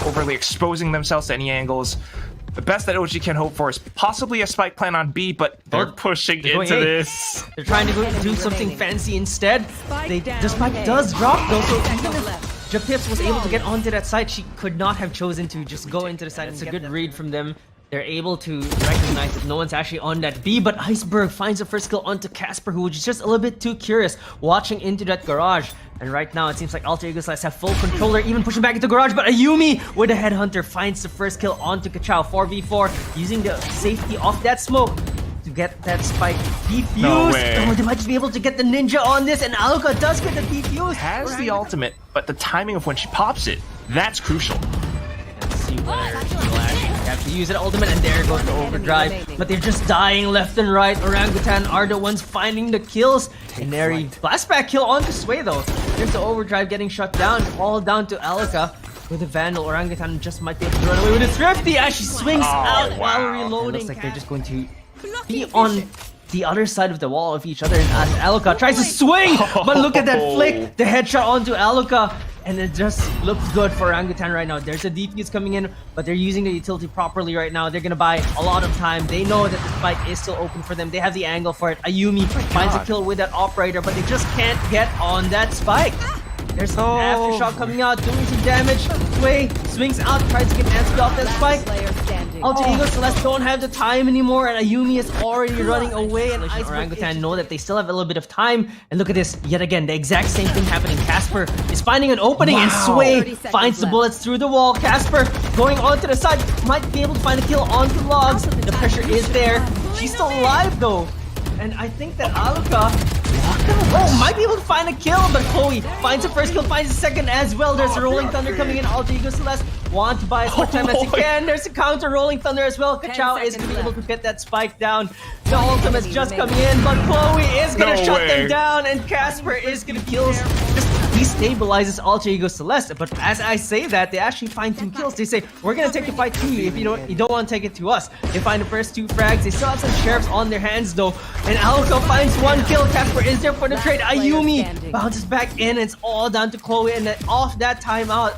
overly exposing themselves to any angles. The best that OG can hope for is possibly a spike plan on B, but they're pushing into this. They're trying to do something fancy instead. The spike does drop though, so even if Japips was able to get onto that side, she could not have chosen to just go into the side. It's a good read from them. They're able to recognize that no one's actually on that B, but Eisberg finds the first kill onto CaspeR, who is just a little bit too curious, watching into that garage. And right now, it seems like Ego Celestè have full control. They're even pushing back into garage, but Ayumiii with a headhunter finds the first kill onto Kachow. 4v4, using the safety off that smoke to get that spike defused. No way. Oh, they might just be able to get the ninja on this, and Alluka does get the defuse. Has the ultimate, but the timing of when she pops it, that's crucial. Let's see where she'll actually have to use that ultimate, and there goes the overdrive. But they're just dying left and right. Orangutan are the ones finding the kills. Enerii flashback kill onto Sway though. There's the overdrive getting shut down, all down to Alluka. With a Vandal, Orangutan just might be able to run away with it. Thrifty as she swings out while reloading. It looks like they're just going to be on the other side of the wall of each other, as Alluka tries to swing, but look at that flick, the headshot onto Alluka, and it just looks good for Orangutan right now. There's a defuse coming in, but they're using the utility properly right now. They're gonna buy a lot of time. They know that the spike is still open for them. They have the angle for it. Ayumiii finds a kill with that operator, but they just can't get on that spike. There's an aftershock coming out, doing some damage. Sway swings out, tries to get Nabbsky off that spike. Ego Celestè don't have the time anymore, and Ayumiii is already running away, and Orangutan know that they still have a little bit of time. And look at this, yet again, the exact same thing happening. CaspeR is finding an opening, and Sway finds the bullets through the wall. CaspeR going onto the side, might be able to find a kill onto Logs. The pressure is there. She's still alive though. And I think that Alluka might be able to find a kill, but Chloe finds the first kill, finds the second as well. There's a Rolling Thunder coming in. Ego Celestè want to buy as much time as he can. There's a counter Rolling Thunder as well. Kachow is going to be able to get that spike down. The ultimate's just coming in, but Chloe is going to shut them down, and CaspeR is going to kill. Just destabilizes Ego Celestè. But as I say that, they actually find 2 kills. They say, we're going to take the fight to you if you don't want to take it to us. They find the first 2 frags. They still have some sheriffs on their hands though. And Alluka finds 1 kill. CaspeR is there for the trade. Ayumiii bounces back in. It's all down to Chloe, and then off that timeout,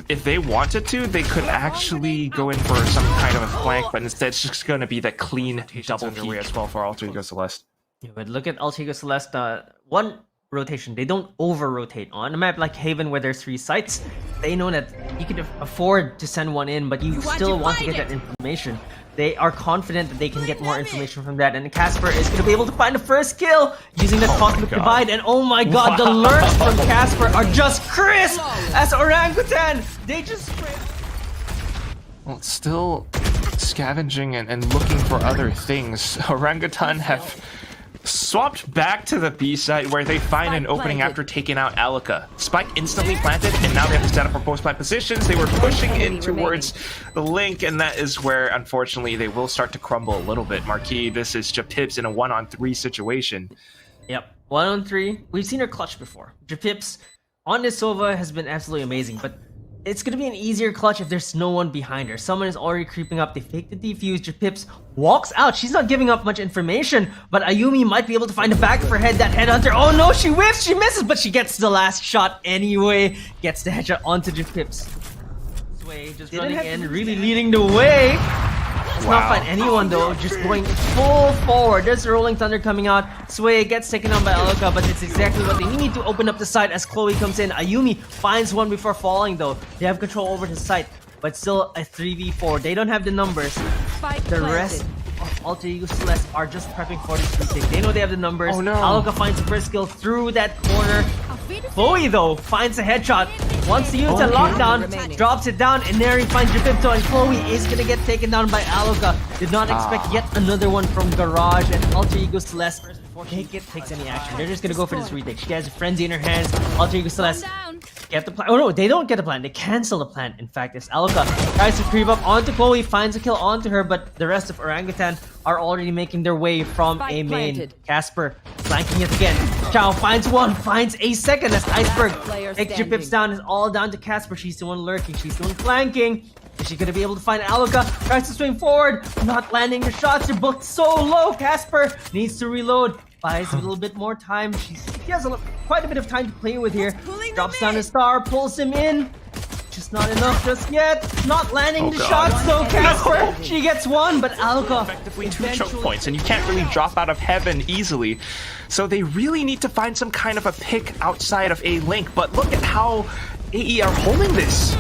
If they wanted to, they could actually go in for some kind of a flank, but instead it's just going to be that clean double underway as well for Ego Celestè. Yeah, but look at Ego Celestè. One rotation, they don't over-rotate. On a map like Haven where there's 3 sites, they know that you can afford to send one in, but you still want to get that information. They are confident that they can get more information from that, and CaspeR is going to be able to find the first kill using the Cosmic Divide. And oh my god, the lurks from CaspeR are just crisp as Orangutan. They just well, still scavenging and looking for other things. Orangutan have swapped back to the B side where they find an opening after taking out Alluka. Spike instantly planted, and now they have to set up for post-plant positions. They were pushing in towards the link, and that is where, unfortunately, they will start to crumble a little bit. Marquis, this is Japips in a 1-on-3 situation. Yep, 1-on-3. We've seen her clutch before. Japips on this Sova has been absolutely amazing, but it's going to be an easier clutch if there's no one behind her. Someone is already creeping up. They fake the defuse. Japips walks out. She's not giving up much information, but Ayumiii might be able to find the back of her head. That headhunter. Oh no, she whiffs. She misses, but she gets the last shot anyway. Gets the headshot onto Japips. Sway just running in, really leading the way. Does not find anyone though, just going full forward. There's a Rolling Thunder coming out. Sway gets taken on by Alluka, but it's exactly what they need to open up the site as Chloe comes in. Ayumiii finds one before falling though. They have control over the site, but still a 3v4. They don't have the numbers. The rest of Ego Celestè are just prepping for this retake. They know they have the numbers. Oh no. Alluka finds the first kill through that corner. Chloe though finds a headshot. Wants to use the lockdown, drops it down, and there he finds Japips, and Chloe is gonna get taken down by Alluka. Did not expect yet another one from Garage, and Ego Celestè before takes any action. They're just gonna go for this retake. She has a frenzy in her hands. Ego Celestè get the plan. Oh no, they don't get the plan. They cancel the plan. In fact, it's Alluka tries to creep up onto Chloe, finds a kill onto her, but the rest of Orangutan are already making their way from a main. CaspeR flanking it again. Chow finds one, finds a second as Eisberg takes Japips down. It's all down to CaspeR. She's the one lurking. She's the one flanking. Is she gonna be able to find Alluka? Tries to swing forward, not landing the shots. They're booked so low. CaspeR needs to reload. Buys a little bit more time. She has a little. quite a bit of time to play with here. Drops down a star, pulls him in. Just not enough just yet. Not landing the shots though, CaspeR. She gets one, but Alluka effectively 2 choke points, and you can't really drop out of heaven easily. So they really need to find some kind of a pick outside of A-Link. But look at how AE are holding this.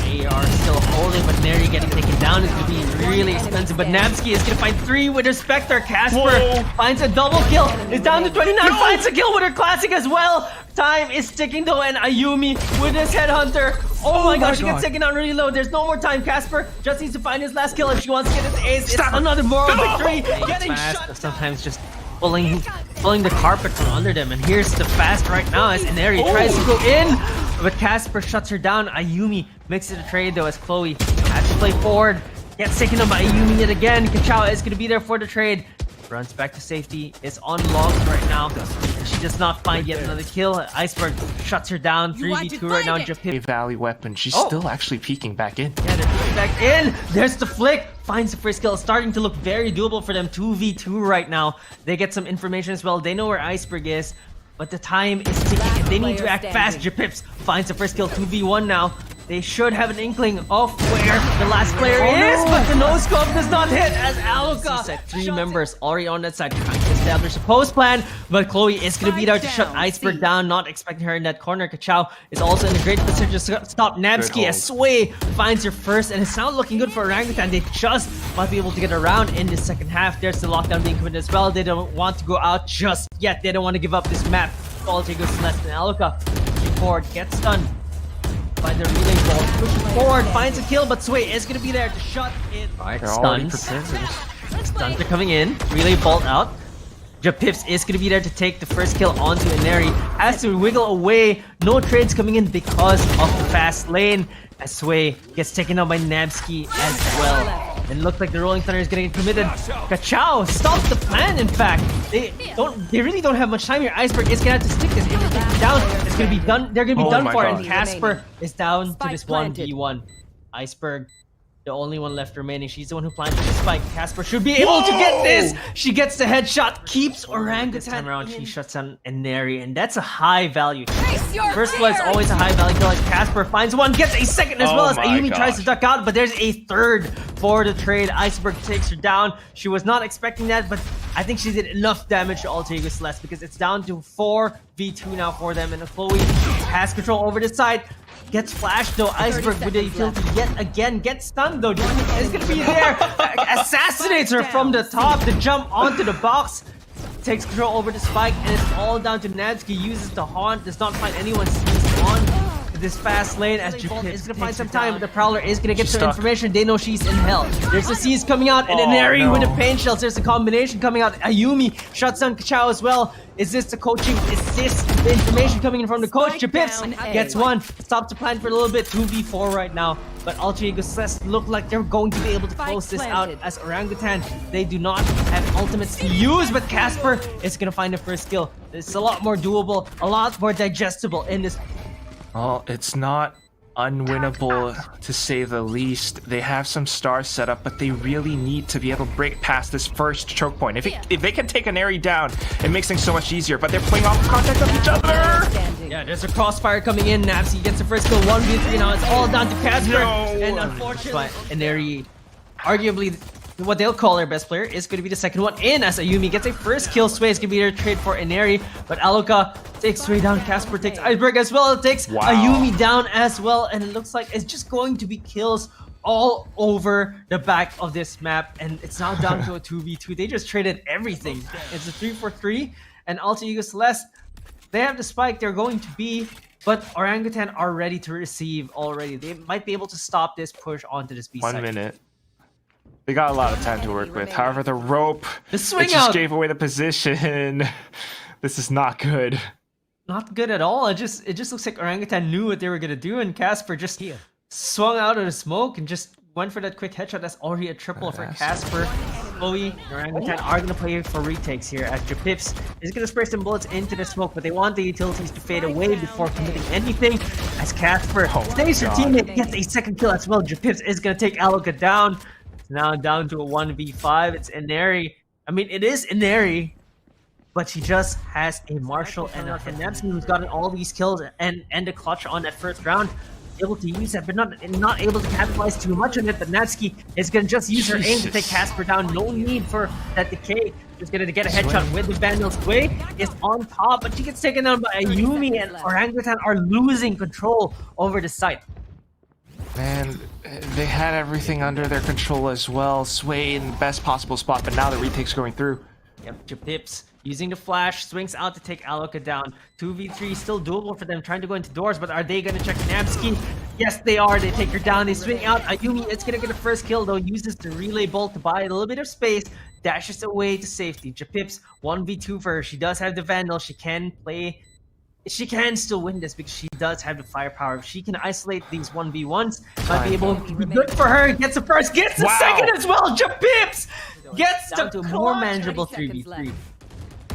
They are still holding, but enerii getting taken down is going to be really expensive. But nabbsky is going to find 3 with her Spectre. CaspeR finds a double kill. Is down to 29. Finds a kill with her classic as well. Time is ticking though, and Ayumiii with his headhunter. Oh my gosh, she gets taken down really low. There's no more time. CaspeR just needs to find his last kill if she wants to get his ace. It's another moral victory. Getting shot. Sometimes just pulling the carpet from under them. And here's the fast right now as enerii tries to go in. But CaspeR shuts her down. Ayumiii makes it a trade though as Chloe has to play forward. Gets taken up by Ayumiii yet again. Kachow is going to be there for the trade. Runs back to safety. Is on logs right now. She does not find yet another kill. Eisberg shuts her down. 3v2 right now. A Valley weapon. She's still actually peeking back in. Yeah, they're peeking back in. There's the flick. Finds the first kill. Starting to look very doable for them. 2v2 right now. They get some information as well. They know where Eisberg is. But the time is ticking and they need to act fast. Japips finds the first kill. 2v1 now. They should have an inkling of where the last player is, but the no-scope does not hit as Alluka. 3 members already on that side trying to establish a post plan, but Chloe is going to be there to shut Eisberg down, not expecting her in that corner. Kachow is also in a great position to stop nabbsky as Sway finds her first, and it's now looking good for Orangutan. They just might be able to get around in the second half. There's the lockdown being committed as well. They don't want to go out just yet. They don't want to give up this map. All Ego Celestè and Alluka. Forward gets stunned by the relay ball. Pushing forward, finds a kill, but Sway is going to be there to shut it. Alright, stuns. Stuns are coming in. Relay bolt out. Japips is going to be there to take the first kill onto enerii. Has to wiggle away. No trades coming in because of the fast lane. As Sway gets taken out by nabbsky as well. And looks like the Rolling Thunder is getting committed. Kachow stops the plan, in fact. They really don't have much time here. Eisberg is gonna have to stick this. If they take it down, it's gonna be done. They're gonna be done for it. And CaspeR is down to this 1v1. Eisberg, the only one left remaining. She's the one who planted the spike. CaspeR should be able to get this. She gets the headshot, keeps Orangutan. This time around, she shuts down enerii, and that's a high value. First blood is always a high value kill. As CaspeR finds one, gets a second as well as Ayumiii tries to duck out, but there's a third for the trade. Eisberg takes her down. She was not expecting that, but I think she did enough damage to alter Ego Celestè because it's down to 4v2 now for them, and Chloe has control over this side. Gets flashed though. Eisberg with the utility yet again. Gets stunned though. Is gonna be there. Assassinates her from the top to jump onto the box. Takes control over the spike, and it's all down to nabbsky. Uses the haunt. Does not find anyone seized on this fast lane as Japips is gonna find some time, but the Prowler is gonna get some information. They know she's in hell. There's a seize coming out, and enerii with the pain shells. There's a combination coming out. Ayumiii shuts down Kachow as well. Is this the coaching? Is this the information coming in from the coach? Japips gets one. Stops the plan for a little bit. 2v4 right now. But Alter Ego Celestè look like they're going to be able to close this out as Orangutan. They do not have ultimates to use, but CaspeR is going to find the first kill. It's a lot more doable, a lot more digestible in this. Well, it's not unwinnable to say the least. They have some stars set up, but they really need to be able to break past this first choke point. If they can take enerii down, it makes things so much easier, but they're playing off the contact of each other. Yeah, there's a crossfire coming in. nabbsky gets the first kill. 1v3 now. It's all down to CaspeR. And unfortunately, enerii, arguably what they'll call their best player, is going to be the second one in as Ayumiii gets a first kill. Sway is going to be their trade for enerii, but Alluka takes Sway down. CaspeR takes Eisberg as well. It takes Ayumiii down as well, and it looks like it's just going to be kills all over the back of this map, and it's now down to a 2v2. They just traded everything. It's a 3-4-3, and Alter Ego Celestè, they have the spike they're going to be, but Orangutan are ready to receive already. They might be able to stop this push onto this B side. 1 minute. They got a lot of time to work with. However, the rope, the swing it just gave away the position. This is not good. Not good at all. It just looks like Orangutan knew what they were gonna do, and CaspeR just swung out of the smoke and just went for that quick headshot. That's already a triple for CaspeR. Chloe and Orangutan are gonna play for retakes here as Japips is gonna spray some bullets into the smoke, but they want the utilities to fade away before committing anything. As CaspeR stays her teammate, gets a second kill as well. Japips is gonna take Alluka down. Now down to a 1v5. It's enerii. I mean, it is enerii. but she just has a Marshall and a nabbsky who's gotten all these kills and a clutch on that first round. Able to use that, but not able to capitalize too much on it. But nabbsky is gonna just use her aim to take CaspeR down. No need for that decay. Just gonna get a headshot with the Vandal. Sway is on top, but she gets taken down by Ayumiii, and Orangutan are losing control over the site. And they had everything under their control as well. Sway in the best possible spot, but now the retake's going through. Yep, Japips using the flash, swings out to take Alluka down. 2v3 still doable for them, trying to go into doors, but are they going to check nabbsky? Yes, they are. They take her down. They swing out. Ayumiii is going to get a first kill, though. Uses the relay bolt to buy a little bit of space. Dashes away to safety. Japips, 1v2 for her. She does have the Vandal. She can play... She can still win this because she does have the firepower. If she can isolate these 1v1s, might be able to be good for her. Gets the first, gets the second as well. Japips gets down to a more manageable 3v3.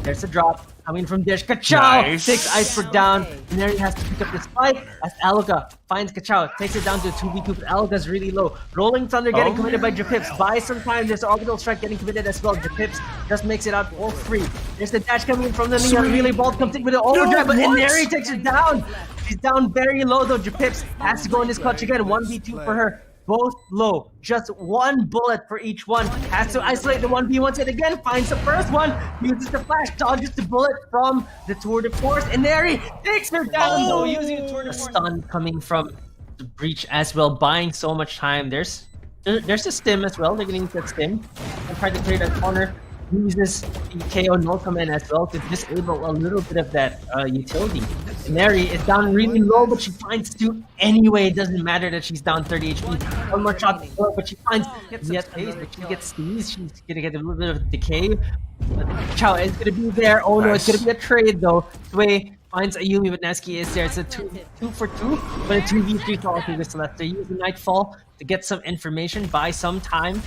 There's a drop coming from Dish. Kachow takes Eisberg down. Enerii has to pick up this fight as Alluka finds Kachow. Takes it down to a 2v2, but Alluka's really low. Rolling Thunder getting committed by Japips. Buy some time. There's Orbital Strike getting committed as well. Japips just makes it out all free. There's the dash coming in from the Neon. Relay Bolt comes in with an overdrive, but Enerii takes it down. She's down very low though. Japips has to go in this clutch again. 1v2 for her. Both low, just one bullet for each one. Has to isolate the 1v1 set again, finds the first one, uses the flash, dodges the bullet from the Tour de Force. Enerii takes her down though, using a Tour de Force. Stun coming from the breach as well, buying so much time. There's a stim as well, they're getting that stim. And trying to clear that corner. Uses the KO no command as well to disable a little bit of that utility. Enerii is down really low, but she finds two anyway. It doesn't matter that she's down 30 HP. One more shot, but she finds yet space, but she gets sneezed. She's gonna get a little bit of decay. Kachow is gonna be there. Oh no, it's gonna be a trade though. Sway finds Ayumiii, but nabbsky is there. It's a 2 for 2, but a 2v3 to all Ego Celestè. Use the Nightfall to get some information, buy some time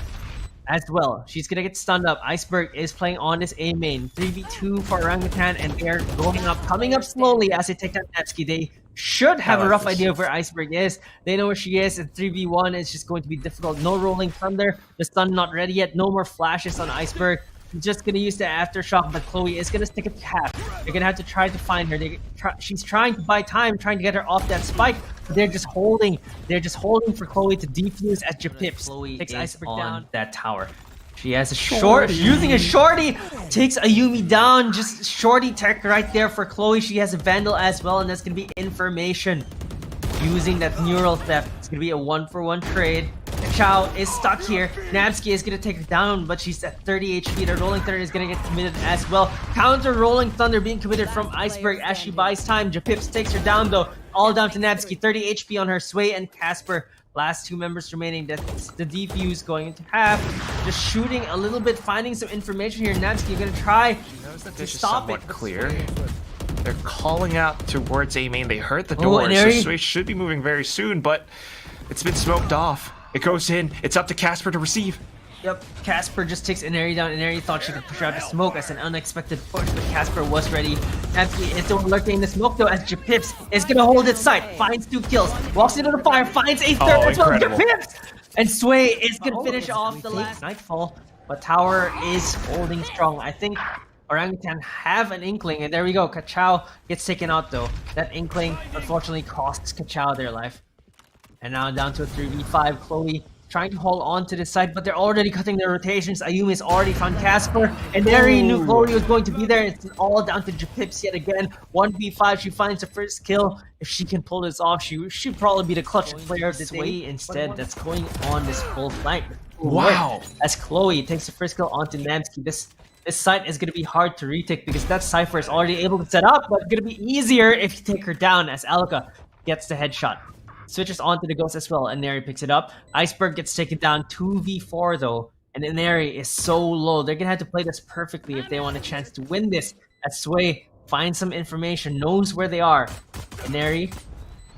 as well. She's gonna get stunned up. Eisberg is playing on this A main. 3v2 for Orangutan, and they're going up, coming up slowly as they take down nabbsky. They should have a rough idea of where Eisberg is. They know where she is, and 3v1 is just going to be difficult. No rolling thunder. The stun not ready yet. No more flashes on Eisberg. She's just gonna use the aftershock, but Chloe is gonna stick it to half. They're gonna have to try to find her. She's trying to buy time, trying to get her off that spike. But they're just holding. They're just holding for Chloe to defuse at Japips. Chloe takes Eisberg down that tower. She has a short, using a shorty, takes Ayumiii down. Just shorty tech right there for Chloe. She has a Vandal as well, and that's gonna be information. Using that neural theft, it's gonna be a 1-for-1 trade. Kachow is stuck here. nabbsky is gonna take her down, but she's at 30 HP. The Rolling Thunder is gonna get committed as well. Counter Rolling Thunder being committed from Eisberg as she buys time. Japips takes her down though. All down to nabbsky. 30 HP on her. Sway and CaspeR. Last two members remaining. That's the defuse going into half. Just shooting a little bit, finding some information here. nabbsky gonna try to stop it. Clear. They're calling out towards A main. They heard the door, so Sway should be moving very soon, but it's been smoked off. It goes in. It's up to CaspeR to receive. Yep, CaspeR just takes Enerii down. Enerii thought she could push out the smoke as an unexpected push, but CaspeR was ready. nabbsky is the one lurking in the smoke though, as Japips is gonna hold its sight. Finds 2 kills. Walks into the fire. Finds a third as well. Japips! And Sway is gonna finish off the last Nightfall, but Tower is holding strong. I think Orangutan have an inkling, and there we go. Kachow gets taken out though. That inkling unfortunately costs Kachow their life. And now down to a 3v5. Chloe trying to hold on to this side, but they're already cutting their rotations. Ayumii's already found CaspeR, and Enerii knew Chloe was going to be there. It's all down to Japips yet again. 1v5, she finds the first kill. If she can pull this off, she'd probably be the clutch player of the day. Instead, that's going on this full flank. Wow! As Chloe takes the first kill onto nabbsky. This site is going to be hard to retake because that Cypher is already able to set up, but it's going to be easier if you take her down as Alluka gets the headshot. Switches onto the ghost as well, and Enerii picks it up. Eisberg gets taken down 2v4 though, and Enerii is so low. They're gonna have to play this perfectly if they want a chance to win this. As Sway finds some information, knows where they are. Enerii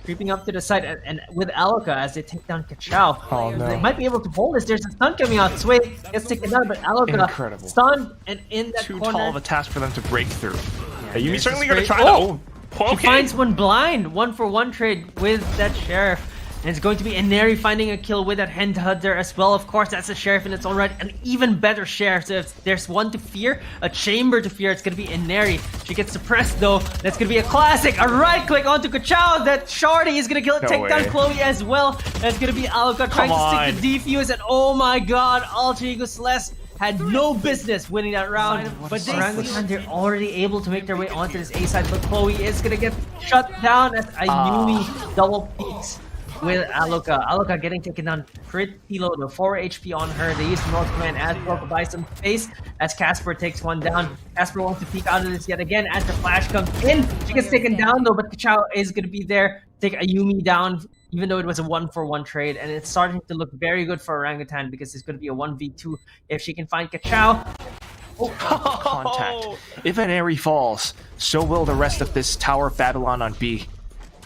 creeping up to the side, and with Alluka as they take down Kachow. Oh no. They might be able to hold this. There's a stun coming out. Sway gets taken down, but Alluka stunned and in that Too corner. tall of a task for them to break through. Yeah, Ayumii's certainly gonna try to. to. Okay. She finds one blind, 1-for-1 trade with that sheriff. And it's going to be enerii finding a kill with that headhunter as well. Of course, that's a sheriff in its own right. An even better sheriff. So if there's one to fear, a chamber to fear, it's going to be enerii. She gets suppressed though. That's going to be a classic. A right click onto Kachow. That Shardy is going to kill it. Take down Chloe as well. That's going to be Alluka trying to stick the defuse. And oh my god, Ego Celestè had no business winning that round, but they're already able to make their way onto this A side, but Chloe is gonna get shut down as Ayumiii double peaks with Alluka. Alluka getting taken down pretty low, though. 4 HP on her. They use the North Command as well to buy some space as CaspeR takes one down. CaspeR wants to peek out of this yet again as the flash comes in. She gets taken down though, but Kachow is gonna be there to take Ayumiii down, even though it was a 1-for-1 trade, and it's starting to look very good for Orangutan because it's going to be a 1v2 if she can find Kachow. Contact. If enerii falls, so will the rest of this Tower of Babylon on B.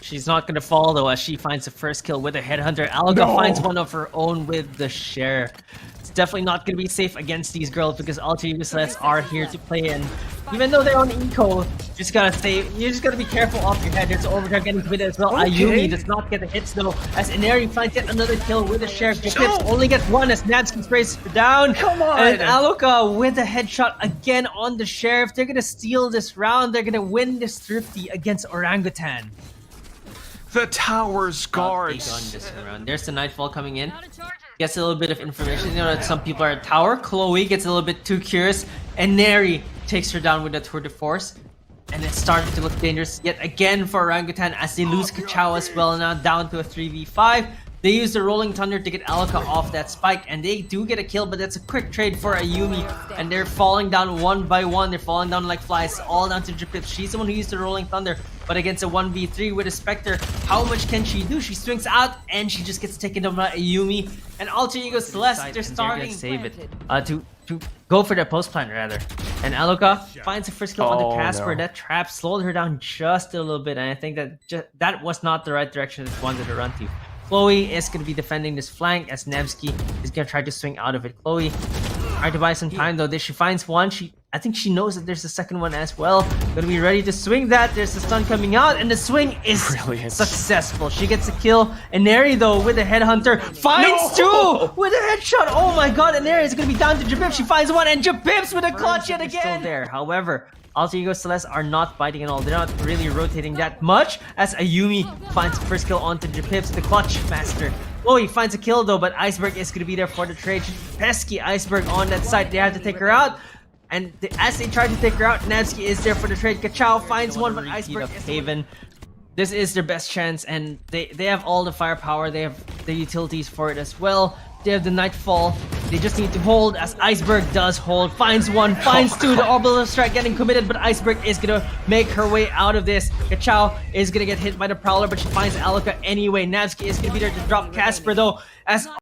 She's not going to fall though, as she finds the first kill with a headhunter. Alluka finds one of her own with the sheriff. It's definitely not going to be safe against these girls because Ego Celestè are here to play, and even though they're on eco, you just gotta be careful off your head. There's an overtime getting committed as well. Ayumiii does not get the hits though, as enerii finds yet another kill with the sheriff. Japips only gets one as nabbsky sprays her down. Come on! And Alluka with a headshot again on the sheriff. They're gonna steal this round. They're gonna win this thrifty against Orangutan. The tower's guards. On this round. There's the Nightfall coming in. Gets a little bit of information. You know that some people are at tower. Chloe gets a little bit too curious. enerii takes her down with a tour de force. And it's starting to look dangerous yet again for Orangutan as they lose Kachow as well, now down to a 3v5. They use the Rolling Thunder to get Alluka off that spike, and they do get a kill, but that's a quick trade for Ayumiii, and they're falling down one by one. They're falling down like flies, all down to Japips. She's the one who used the Rolling Thunder, but against a 1v3 with a Spectre, how much can she do? She swings out, and she just gets taken down by Ayumiii, and Ego Celestè, they're starting save it. To go for the post plant rather. And Alluka finds the first kill onto CaspeR. No. That trap slowed her down just a little bit, and I think that that was not the right direction it wanted to run to. Chloe is going to be defending this flank as nabbsky is going to try to swing out of it. Chloe trying to buy some time though. She finds one. I think she knows that there's a second one as well. Going to be ready to swing that. There's the stun coming out, and the swing is successful. She gets a kill. enerii though with a headhunter finds two with a headshot. Oh my god, enerii is going to be down to Japips. She finds one, and Japips with a clutch yet again. Still there. However, Ego Celestè are not fighting at all. They're not really rotating that much as Ayumiii finds the first kill onto Japips, the clutch master. Chloe finds a kill though, but Eisberg is going to be there for the trade. Pesky Eisberg on that side. They have to take her out. And as they try to take her out, nabbsky is there for the trade. Kachow finds one, but Eisberg is Haven. This is their best chance, and they have all the firepower. They have the utilities for it as well. They have the Nightfall. They just need to hold as Eisberg does hold. Finds one, finds two. The Orbital Strike getting committed, but Eisberg is going to make her way out of this. Kachow is going to get hit by the Prowler, but she finds Alluka anyway. nabbsky is going to be there to drop CaspeR though, as